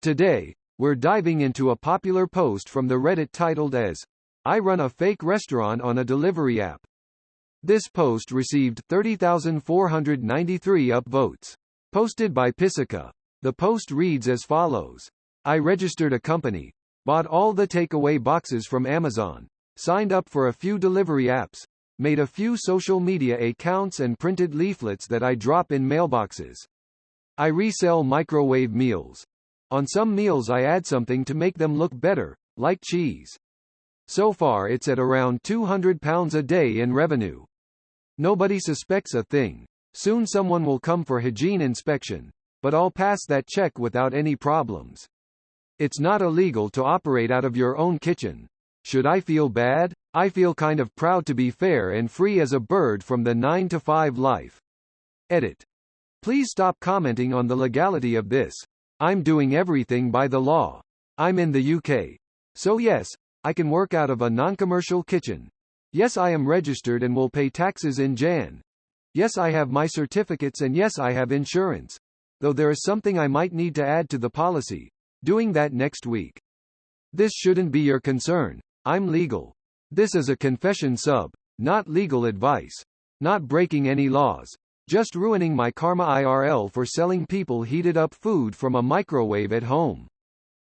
Today, we're diving into a popular post from the Reddit titled as, "I run a fake restaurant on a delivery app." This post received 30,493 upvotes. Posted by Pisika. The post reads as follows. I registered a company, bought all the takeaway boxes from Amazon, signed up for a few delivery apps, made a few social media accounts and printed leaflets that I drop in mailboxes. I resell microwave meals. On some meals I add something to make them look better, like cheese. So far it's at around £200 a day in revenue. Nobody suspects a thing. Soon someone will come for hygiene inspection, but I'll pass that check without any problems. It's not illegal to operate out of your own kitchen. Should I feel bad? I feel kind of proud to be fair and free as a bird from the 9-to-5 life. Edit. Please stop commenting on the legality of this. I'm doing everything by the law. I'm in the UK. So yes, I can work out of a non-commercial kitchen. Yes, I am registered and will pay taxes in Jan. Yes, I have my certificates and yes, I have insurance. Though there is something I might need to add to the policy. Doing that next week. This shouldn't be your concern. I'm legal. This is a confession sub, not legal advice. Not breaking any laws. Just ruining my karma IRL for selling people heated up food from a microwave at home.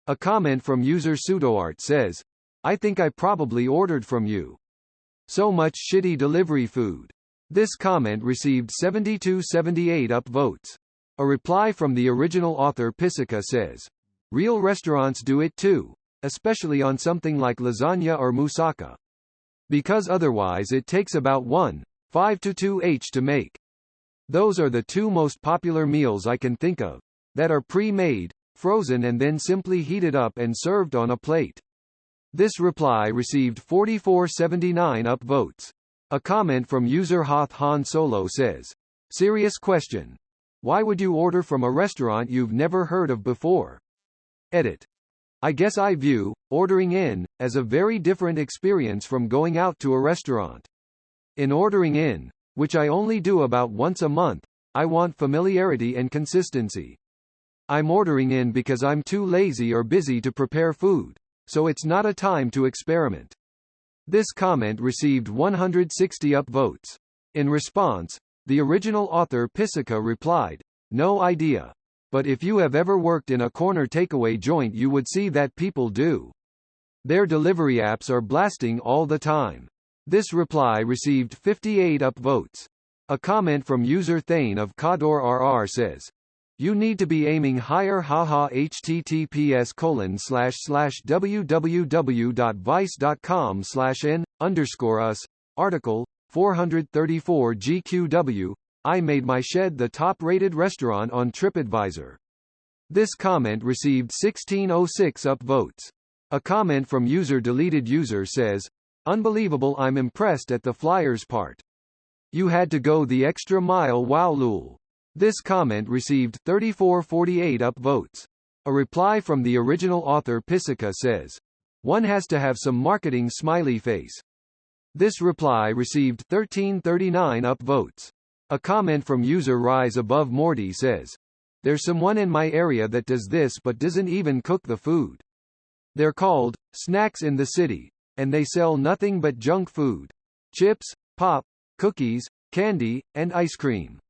A comment from user pseudoart says, I think I probably ordered from you. So much shitty delivery food. This comment received 7278 upvotes. A reply from the original author Pisika says, real restaurants do it too, especially on something like lasagna or moussaka. Because otherwise it takes about 1.5 to 2h to make. Those are the two most popular meals I can think of, that are pre-made, frozen and then simply heated up and served on a plate. This reply received 4479 upvotes. A comment from user Hoth Han Solo says, serious question. Why would you order from a restaurant you've never heard of before? Edit. I guess I view ordering in as a very different experience from going out to a restaurant. In ordering in, which I only do about once a month, I want familiarity and consistency. I'm ordering in because I'm too lazy or busy to prepare food, so it's not a time to experiment. This comment received 160 upvotes. In response, the original author Pisika replied, no idea. But if you have ever worked in a corner takeaway joint you would see that people do. Their delivery apps are blasting all the time. This reply received 58 upvotes. A comment from user Thane of Kador RR says, you need to be aiming higher haha https://www.vice.com/n_us, article, 434 GQW, I made my shed the top-rated restaurant on TripAdvisor. This comment received 1606 upvotes. A comment from user deleted user says, unbelievable, I'm impressed at the flyers part. You had to go the extra mile, wow lul. This comment received 3448 upvotes. A reply from the original author Pisika says, one has to have some marketing smiley face. This reply received 1339 upvotes. A comment from user Rise Above Morty says, there's someone in my area that does this but doesn't even cook the food. They're called Snacks in the City, and they sell nothing but junk food. Chips, pop, cookies, candy, and ice cream.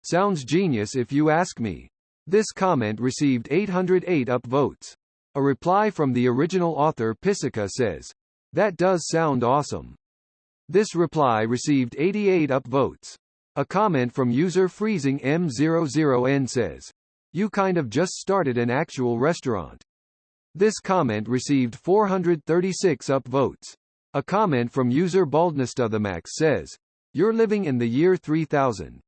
Sounds genius if you ask me. This comment received 808 upvotes. A reply from the original author Pisika says, that does sound awesome. This reply received 88 upvotes. A comment from user Freezing M00N says, you kind of just started an actual restaurant. This comment received 436 upvotes. A comment from user BaldnessTothemax says, you're living in the year 3000.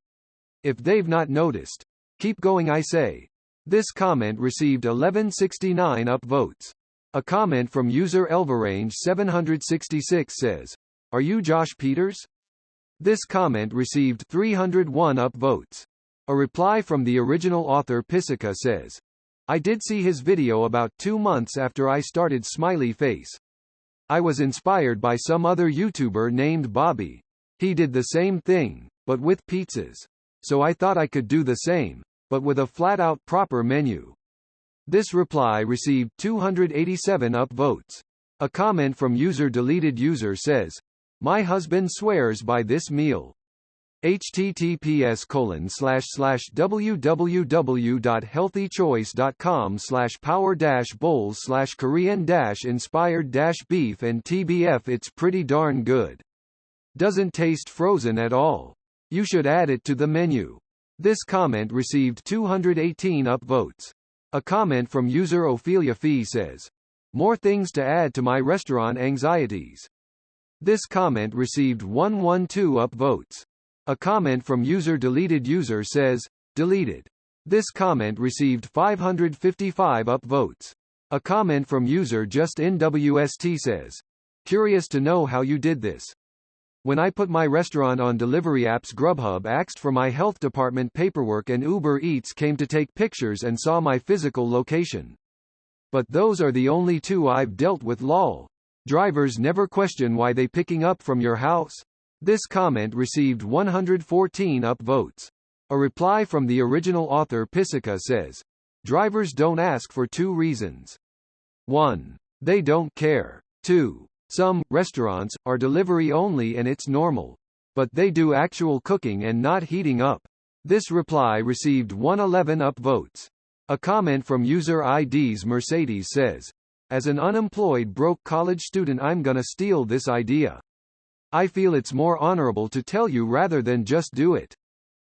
If they've not noticed, keep going I say. This comment received 1169 upvotes. A comment from user Elvarange 766 says, are you Josh Peters? This comment received 301 upvotes. A reply from the original author Pisika says, I did see his video about 2 months after I started Smiley Face. I was inspired by some other YouTuber named Bobby. He did the same thing, but with pizzas. So I thought I could do the same, but with a flat-out proper menu. This reply received 287 upvotes. A comment from user deleted user says, "My husband swears by this meal." https://www.healthychoice.com/power-bowls/Korean-inspired-beef and TBF. It's pretty darn good. Doesn't taste frozen at all. You should add it to the menu. This comment received 218 upvotes. A comment from user Ophelia Fee says, "More things to add to my restaurant anxieties." This comment received 112 upvotes. A comment from user deleted user says, "Deleted." This comment received 555 upvotes. A comment from user just NWST says, "Curious to know how you did this. When I put my restaurant on delivery apps, Grubhub asked for my health department paperwork and Uber Eats came to take pictures and saw my physical location. But those are the only two I've dealt with, lol. Drivers never question why they picking up from your house." This comment received 114 upvotes. A reply from the original author Pisika says, "Drivers don't ask for two reasons. 1. They don't care. 2. Some restaurants are delivery only and it's normal. But they do actual cooking and not heating up." This reply received 111 upvotes. A comment from user IDs Mercedes says, "As an unemployed broke college student, I'm gonna steal this idea. I feel it's more honorable to tell you rather than just do it."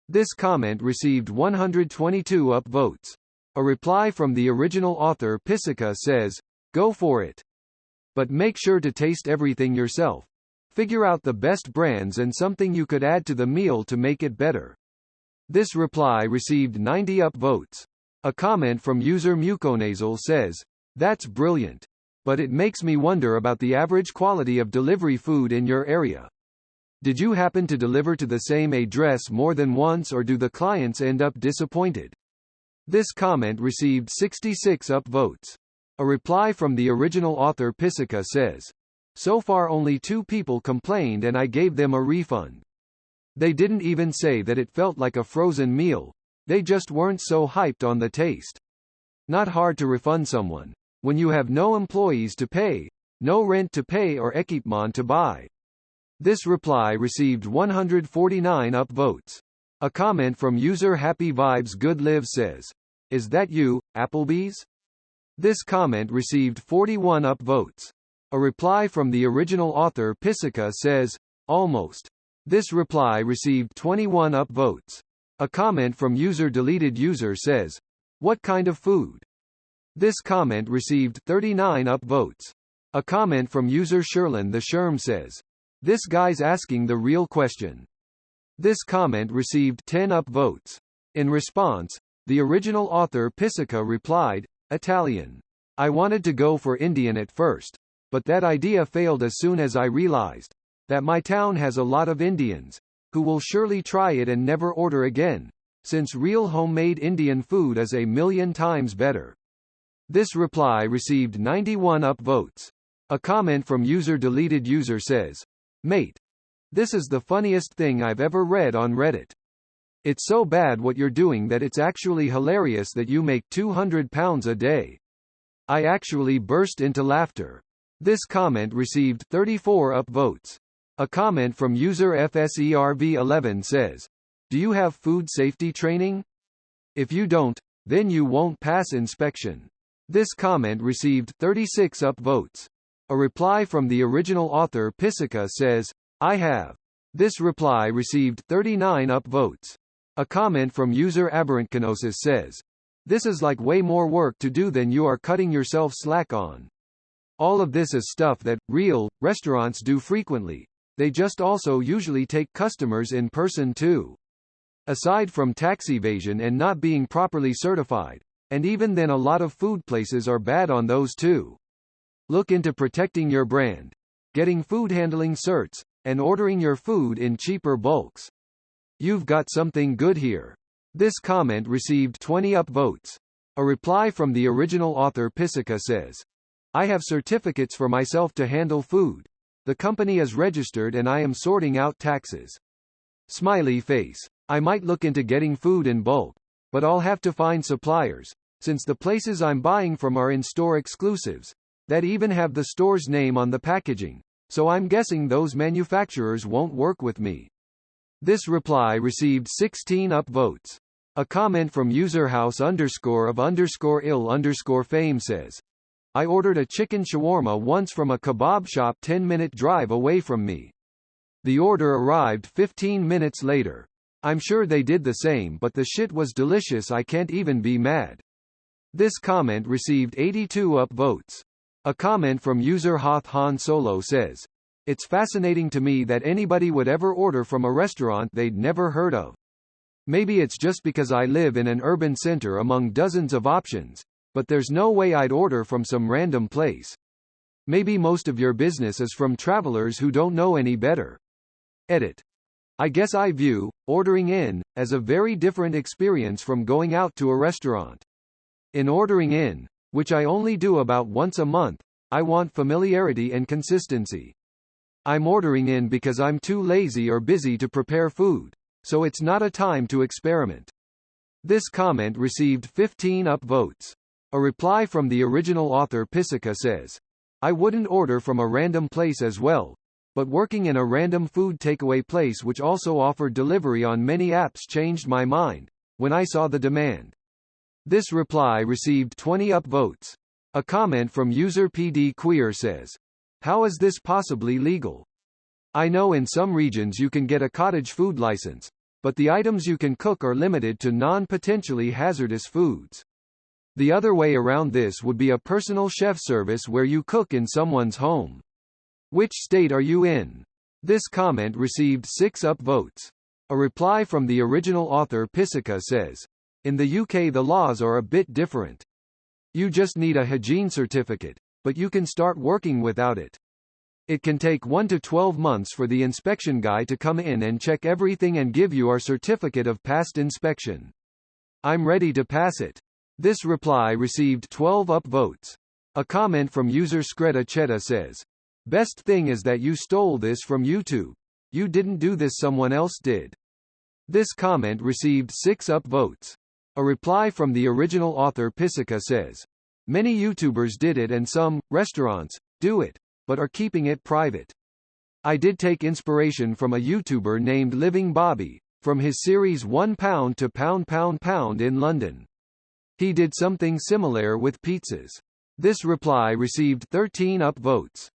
This comment received 122 upvotes. A reply from the original author Pisika says, "Go for it. But make sure to taste everything yourself. Figure out the best brands and something you could add to the meal to make it better." This reply received 90 upvotes. A comment from user Muconasal says, "That's brilliant. But it makes me wonder about the average quality of delivery food in your area. Did you happen to deliver to the same address more than once, or do the clients end up disappointed?" This comment received 66 upvotes. A reply from the original author Pisika says, "So far only 2 people complained and I gave them a refund. They didn't even say that it felt like a frozen meal. They just weren't so hyped on the taste. Not hard to refund someone when you have no employees to pay, no rent to pay or équipement to buy." This reply received 149 upvotes. A comment from user Happy Vibes Good Live says, "Is that you, Applebee's?" This comment received 41 upvotes. A reply from the original author Pisika says, "Almost." This reply received 21 upvotes. A comment from user deleted user says, "What kind of food?" This comment received 39 upvotes. A comment from user Sherlin the Sherm says, "This guy's asking the real question." This comment received 10 upvotes. In response, the original author Pisika replied, "Italian. I wanted to go for Indian at first, but that idea failed as soon as I realized that my town has a lot of Indians who will surely try it and never order again, since real homemade Indian food is a million times better." This reply received 91 upvotes. A comment from user deleted user says, "Mate, this is the funniest thing I've ever read on Reddit. It's so bad what you're doing that it's actually hilarious that you make £200 a day." I actually burst into laughter. This comment received 34 upvotes. A comment from user FSERV11 says, "Do you have food safety training? If you don't, then you won't pass inspection." This comment received 36 upvotes. A reply from the original author Pisika says, "I have." This reply received 39 upvotes. A comment from user Aberrantkenosis says, "This is like way more work to do than you are cutting yourself slack on." All of this is stuff that real restaurants do frequently. They just also usually take customers in person too. Aside from tax evasion and not being properly certified, and even then a lot of food places are bad on those too. Look into protecting your brand, getting food handling certs, and ordering your food in cheaper bulks. You've got something good here. This comment received 20 upvotes. A reply from the original author Pisika says, "I have certificates for myself to handle food. The company is registered and I am sorting out taxes." Smiley face. "I might look into getting food in bulk, but I'll have to find suppliers. since the places I'm buying from are in-store exclusives, that even have the store's name on the packaging, so I'm guessing those manufacturers won't work with me. This reply received 16 upvotes. A comment from user house_of_ill_fame says, I ordered a chicken shawarma once from a kebab shop 10-minute drive away from me. The order arrived 15 minutes later. I'm sure they did the same, but the shit was delicious. I can't even be mad. This comment received 82 upvotes. A comment from user Hoth Han Solo says, it's fascinating to me that anybody would ever order from a restaurant they'd never heard of. Maybe it's just because I live in an urban center among dozens of options, but there's no way I'd order from some random place. Maybe most of your business is from travelers who don't know any better. Edit. I guess I view ordering in as a very different experience from going out to a restaurant. In ordering in, which I only do about once a month, I want familiarity and consistency. I'm ordering in because I'm too lazy or busy to prepare food, so it's not a time to experiment. This comment received 15 upvotes. A reply from the original author Pisika says, I wouldn't order from a random place as well, but working in a random food takeaway place which also offered delivery on many apps changed my mind when I saw the demand. This reply received 20 upvotes. A comment from user PD Queer says, how is this possibly legal? I know in some regions you can get a cottage food license, but the items you can cook are limited to non-potentially hazardous foods. The other way around this would be a personal chef service where you cook in someone's home. Which state are you in? This comment received 6 upvotes. A reply from the original author Pisika says, in the UK the laws are a bit different. You just need a hygiene certificate, but you can start working without it. It can take 1 to 12 months for the inspection guy to come in and check everything and give you our certificate of passed inspection. I'm ready to pass it. This reply received 12 upvotes. A comment from user Skreda Cheta says, best thing is that you stole this from YouTube. You didn't do this, someone else did. This comment received 6 upvotes. A reply from the original author Pisika says, many YouTubers did it and some restaurants do it, but are keeping it private. I did take inspiration from a YouTuber named Living Bobby, from his series £1 to £pound in London. He did something similar with pizzas. This reply received 13 upvotes.